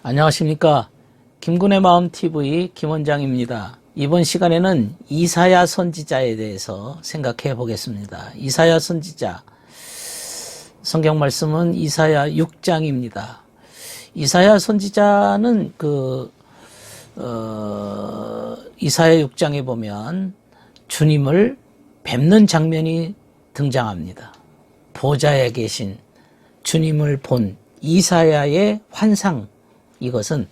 안녕하십니까. 김군의 마음TV 김원장입니다. 이번 시간에는 이사야 선지자에 대해서 생각해 보겠습니다. 이사야 선지자, 성경 말씀은 이사야 6장입니다. 이사야 선지자는 이사야 6장에 보면 주님을 뵙는 장면이 등장합니다. 보좌에 계신 주님을 본 이사야의 환상, 이것은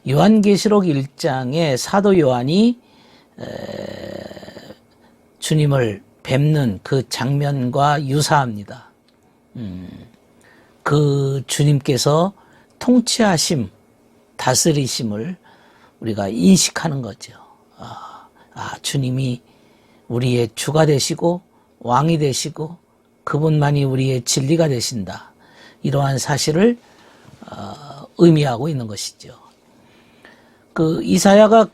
요한계시록 1장에 사도 요한이 주님을 뵙는 그 장면과 유사합니다. 그 주님께서 통치하심, 다스리심을 우리가 인식하는 거죠. 주님이 우리의 주가 되시고 왕이 되시고 그분만이 우리의 진리가 되신다. 이러한 사실을 의미하고 있는 것이죠. 이사야가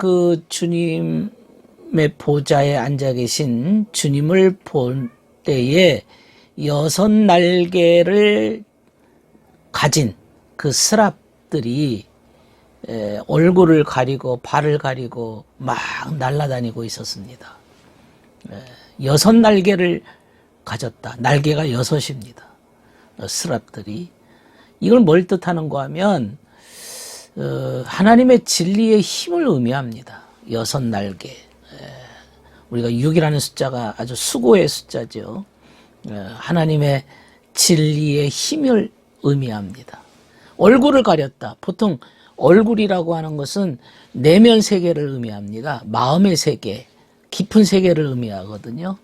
주님의 보좌에 앉아 계신 주님을 볼 때에 6 날개를 가진 그 스랍들이 얼굴을 가리고 발을 가리고 막 날아다니고 있었습니다. 6 날개를 가졌다. 날개가 6입니다. 스랍들이. 이걸 뭘 뜻하는가 하면 하나님의 진리의 힘을 의미합니다. 6 날개. 우리가 6이라는 숫자가 아주 수고의 숫자죠. 하나님의 진리의 힘을 의미합니다. 얼굴을 가렸다. 보통 얼굴이라고 하는 것은 내면 세계를 의미합니다. 마음의 세계, 깊은 세계를 의미하거든요.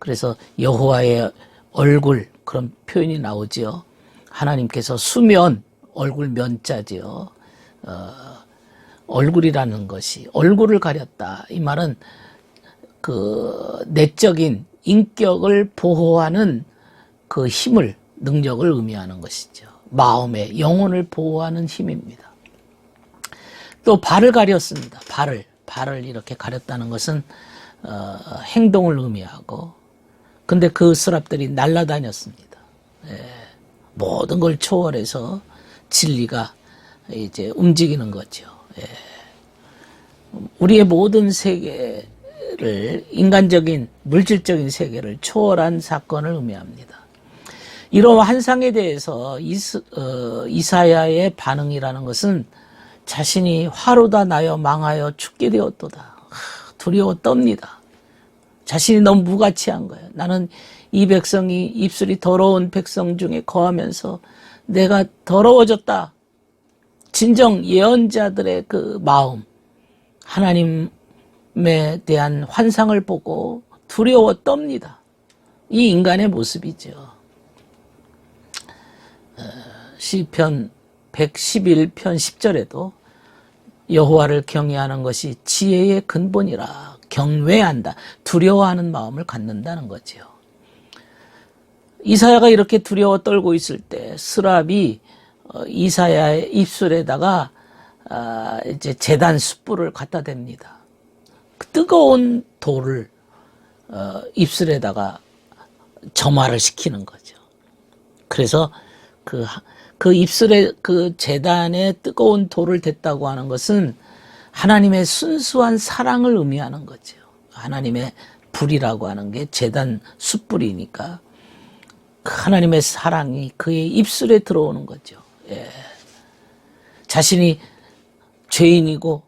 그래서 여호와의 얼굴, 그런 표현이 나오죠. 하나님께서 수면, 얼굴 면자죠. 얼굴이라는 것이 얼굴을 가렸다. 이 말은 내적인 인격을 보호하는 그 힘을, 능력을 의미하는 것이죠. 마음의 영혼을 보호하는 힘입니다. 또 발을 가렸습니다. 발을 이렇게 가렸다는 것은 행동을 의미하고, 근데 그 스랍들이 날아다녔습니다. 모든 걸 초월해서 진리가 이제 움직이는 거죠. 우리의 모든 세계를, 인간적인 물질적인 세계를 초월한 사건을 의미합니다. 이런 환상에 대해서 이사야의 반응이라는 것은 자신이 화로다 나여 망하여 죽게 되었도다. 두려워 떱니다. 자신이 너무 무가치한 거예요. 나는 이 백성이 입술이 더러운 백성 중에 거하면서 내가 더러워졌다. 진정 예언자들의 그 마음, 하나님에 대한 환상을 보고 두려워 떱니다. 이 인간의 모습이죠. 시편 111편 10절에도 여호와를 경외하는 것이 지혜의 근본이라. 경외한다. 두려워하는 마음을 갖는다는 거죠. 이사야가 이렇게 두려워 떨고 있을 때 스랍이 이사야의 입술에다가 이제 제단 숯불을 갖다 댑니다. 그 뜨거운 돌을 입술에다가 점화를 시키는 거죠. 그래서 그 입술에 그 제단에 뜨거운 돌을 댔다고 하는 것은 하나님의 순수한 사랑을 의미하는 거죠. 하나님의 불이라고 하는 게 제단 숯불이니까 하나님의 사랑이 그의 입술에 들어오는 거죠. 자신이 죄인이고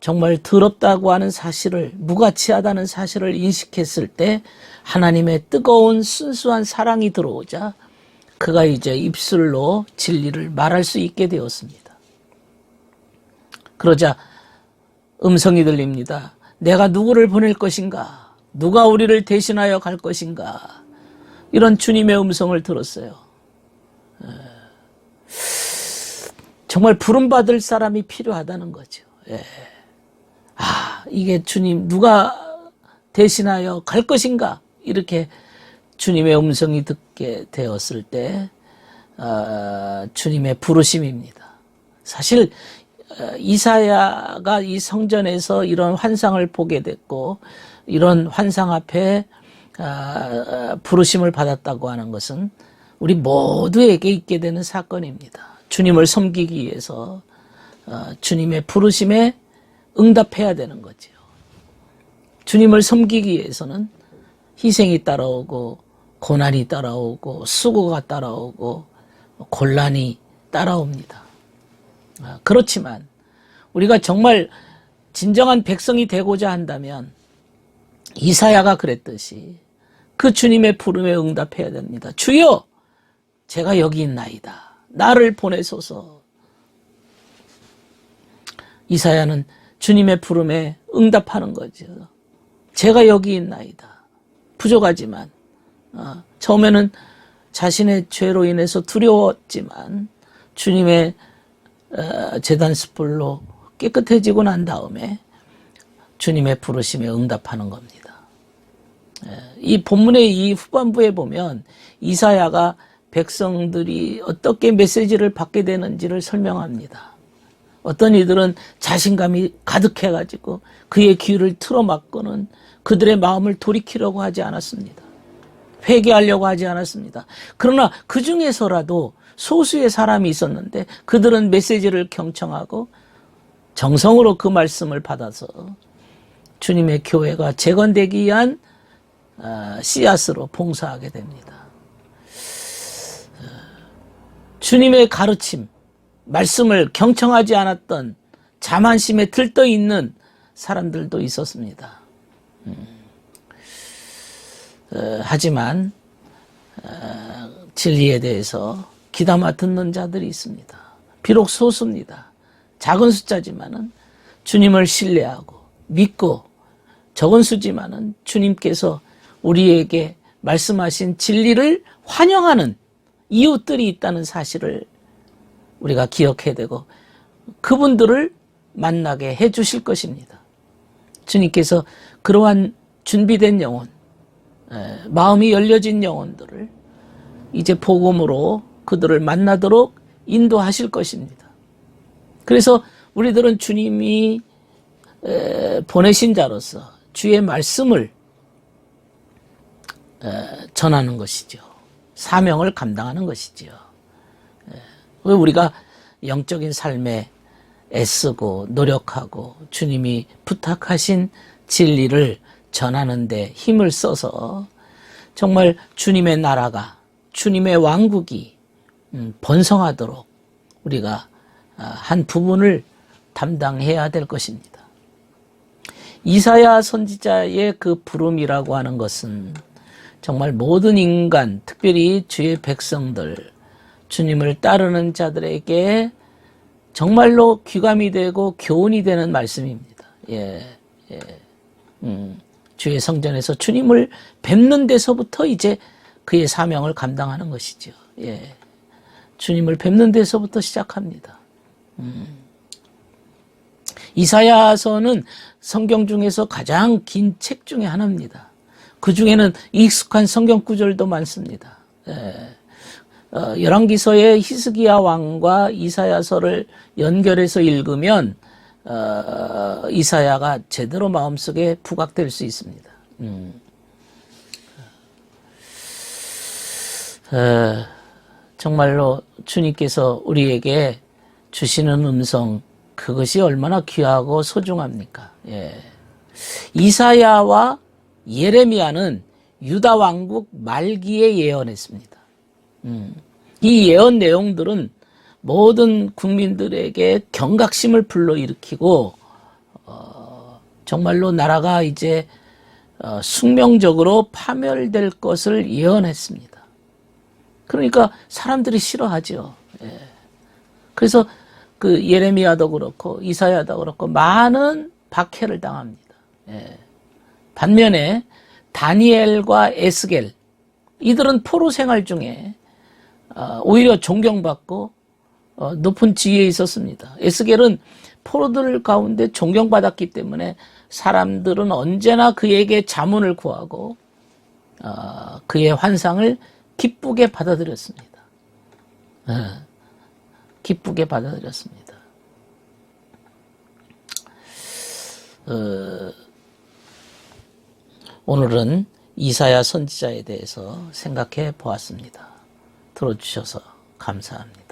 정말 더럽다고 하는 사실을, 무가치하다는 사실을 인식했을 때 하나님의 뜨거운 순수한 사랑이 들어오자 그가 이제 입술로 진리를 말할 수 있게 되었습니다. 그러자 음성이 들립니다. 내가 누구를 보낼 것인가? 누가 우리를 대신하여 갈 것인가? 이런 주님의 음성을 들었어요. 정말 부름받을 사람이 필요하다는 거죠. 이게 주님, 누가 대신하여 갈 것인가? 이렇게 주님의 음성이 듣게 되었을 때 주님의 부르심입니다. 사실 이사야가 이 성전에서 이런 환상을 보게 됐고 이런 환상 앞에 부르심을 받았다고 하는 것은 우리 모두에게 있게 되는 사건입니다. 주님을 섬기기 위해서 주님의 부르심에 응답해야 되는 거죠. 주님을 섬기기 위해서는 희생이 따라오고 고난이 따라오고 수고가 따라오고 곤란이 따라옵니다. 그렇지만 우리가 정말 진정한 백성이 되고자 한다면 이사야가 그랬듯이 그 주님의 부름에 응답해야 됩니다. 주여, 제가 여기 있나이다. 나를 보내소서. 이사야는 주님의 부름에 응답하는 거죠. 제가 여기 있나이다. 부족하지만 처음에는 자신의 죄로 인해서 두려웠지만 주님의 제단 숯불로 깨끗해지고 난 다음에 주님의 부르심에 응답하는 겁니다. 이 본문의 이 후반부에 보면 이사야가 백성들이 어떻게 메시지를 받게 되는지를 설명합니다. 어떤 이들은 자신감이 가득해가지고 그의 귀를 틀어막고는 그들의 마음을 돌이키려고 하지 않았습니다. 회개하려고 하지 않았습니다. 그러나 그 중에서라도 소수의 사람이 있었는데 그들은 메시지를 경청하고 정성으로 그 말씀을 받아서 주님의 교회가 재건되기 위한 씨앗으로 봉사하게 됩니다. 주님의 가르침, 말씀을 경청하지 않았던 자만심에 들떠있는 사람들도 있었습니다. 하지만 진리에 대해서 귀담아 듣는 자들이 있습니다. 비록 소수입니다. 작은 숫자지만은 주님을 신뢰하고 믿고 적은 수지만은 주님께서 우리에게 말씀하신 진리를 환영하는 이웃들이 있다는 사실을 우리가 기억해야 되고 그분들을 만나게 해 주실 것입니다. 주님께서 그러한 준비된 영혼, 마음이 열려진 영혼들을 이제 복음으로 그들을 만나도록 인도하실 것입니다. 그래서 우리들은 주님이 보내신 자로서 주의 말씀을 전하는 것이죠. 사명을 감당하는 것이죠. 왜 우리가 영적인 삶에 애쓰고 노력하고 주님이 부탁하신 진리를 전하는 데 힘을 써서 정말 주님의 나라가 주님의 왕국이 번성하도록 우리가 한 부분을 담당해야 될 것입니다. 이사야 선지자의 그 부름이라고 하는 것은 정말 모든 인간, 특별히 주의 백성들, 주님을 따르는 자들에게 정말로 귀감이 되고 교훈이 되는 말씀입니다. 주의 성전에서 주님을 뵙는 데서부터 이제 그의 사명을 감당하는 것이죠. 주님을 뵙는 데서부터 시작합니다. 이사야서는 성경 중에서 가장 긴 책 중에 하나입니다. 그 중에는 익숙한 성경 구절도 많습니다. 열왕기서의 히스기야 왕과 이사야서를 연결해서 읽으면 이사야가 제대로 마음속에 부각될 수 있습니다. 정말로 주님께서 우리에게 주시는 음성, 그것이 얼마나 귀하고 소중합니까? 이사야와 예레미야는 유다 왕국 말기에 예언했습니다. 이 예언 내용들은 모든 국민들에게 경각심을 불러일으키고 정말로 나라가 이제 숙명적으로 파멸될 것을 예언했습니다. 그러니까 사람들이 싫어하죠. 그래서 그 예레미야도 그렇고 이사야도 그렇고 많은 박해를 당합니다. 반면에 다니엘과 에스겔, 이들은 포로 생활 중에 오히려 존경받고 높은 지위에 있었습니다. 에스겔은 포로들 가운데 존경받았기 때문에 사람들은 언제나 그에게 자문을 구하고 그의 환상을 기쁘게 받아들였습니다. 기쁘게 받아들였습니다. 오늘은 이사야 선지자에 대해서 생각해 보았습니다. 들어주셔서 감사합니다.